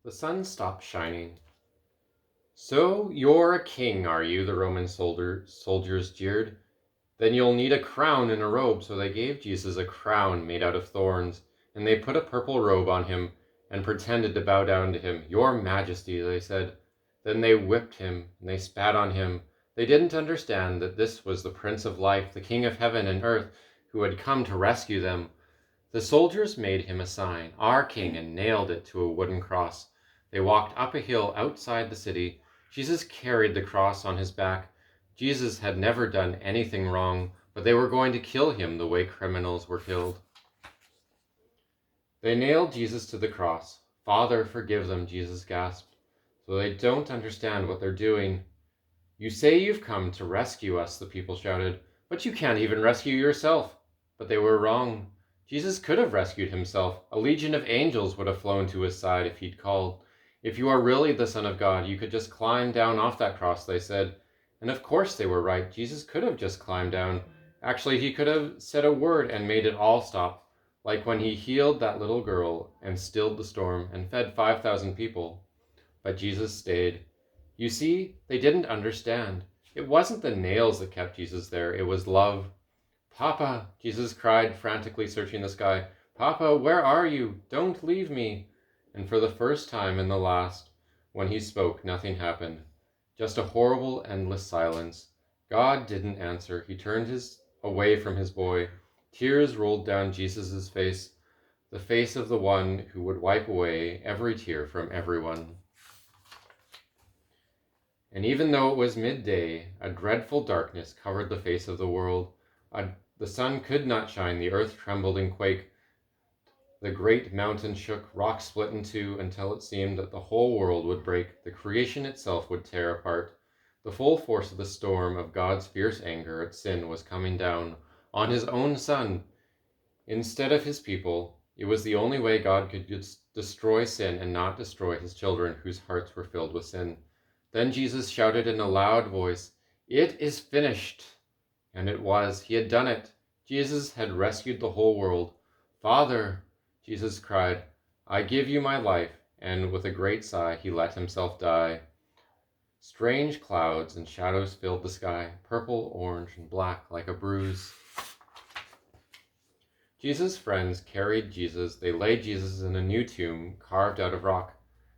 The sun stopped shining. "So you're a king, are you?" the Roman soldiers jeered. "Then you'll need a crown and a robe." So they gave Jesus a crown made out of thorns, and they put a purple robe on him and pretended to bow down to him. "Your Majesty," they said. Then they whipped him and they spat on him. They didn't understand that this was the Prince of Life, the King of heaven and earth, who had come to rescue them. The soldiers made him a sign, "Our King," and nailed it to a wooden cross. They walked up a hill outside the city. Jesus carried the cross on his back. Jesus had never done anything wrong, but they were going to kill him the way criminals were killed. They nailed Jesus to the cross. "Father, forgive them," Jesus gasped. "So they don't understand what they're doing." "You say you've come to rescue us," the people shouted, "but you can't even rescue yourself." But they were wrong. Jesus could have rescued himself. A legion of angels would have flown to his side if he'd called. "If you are really the Son of God, you could just climb down off that cross," they said. And of course they were right. Jesus could have just climbed down. Actually, he could have said a word and made it all stop, like when he healed that little girl and stilled the storm and fed 5,000 people. But Jesus stayed. You see, they didn't understand. It wasn't the nails that kept Jesus there, it was love. "Papa," Jesus cried, frantically searching the sky. "Papa, where are you? Don't leave me." And for the first time and the last, when he spoke, nothing happened. Just a horrible, endless silence. God didn't answer. He turned away from his boy. Tears rolled down Jesus' face, the face of the one who would wipe away every tear from everyone. And even though it was midday, a dreadful darkness covered the face of the world. The sun could not shine, the earth trembled and quaked, the great mountain shook, rocks split in two, until it seemed that the whole world would break, the creation itself would tear apart. The full force of the storm of God's fierce anger at sin was coming down on his own Son instead of his people. It was the only way God could destroy sin and not destroy his children whose hearts were filled with sin. Then Jesus shouted in a loud voice, "It is finished!" And it was. He had done it. Jesus had rescued the whole world. "Father," Jesus cried, "I give you my life." And with a great sigh, he let himself die. Strange clouds and shadows filled the sky, purple, orange, and black like a bruise. Jesus' friends carried Jesus. They laid Jesus in a new tomb carved out of rock.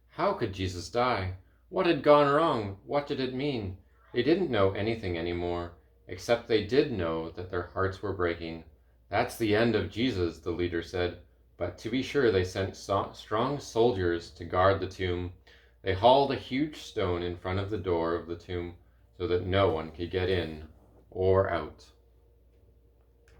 How could Jesus die? What had gone wrong? What did it mean? They didn't know anything anymore, except they did know that their hearts were breaking. "That's the end of Jesus," the leader said. But to be sure, they sent strong soldiers to guard the tomb. They hauled a huge stone in front of the door of the tomb so that no one could get in or out.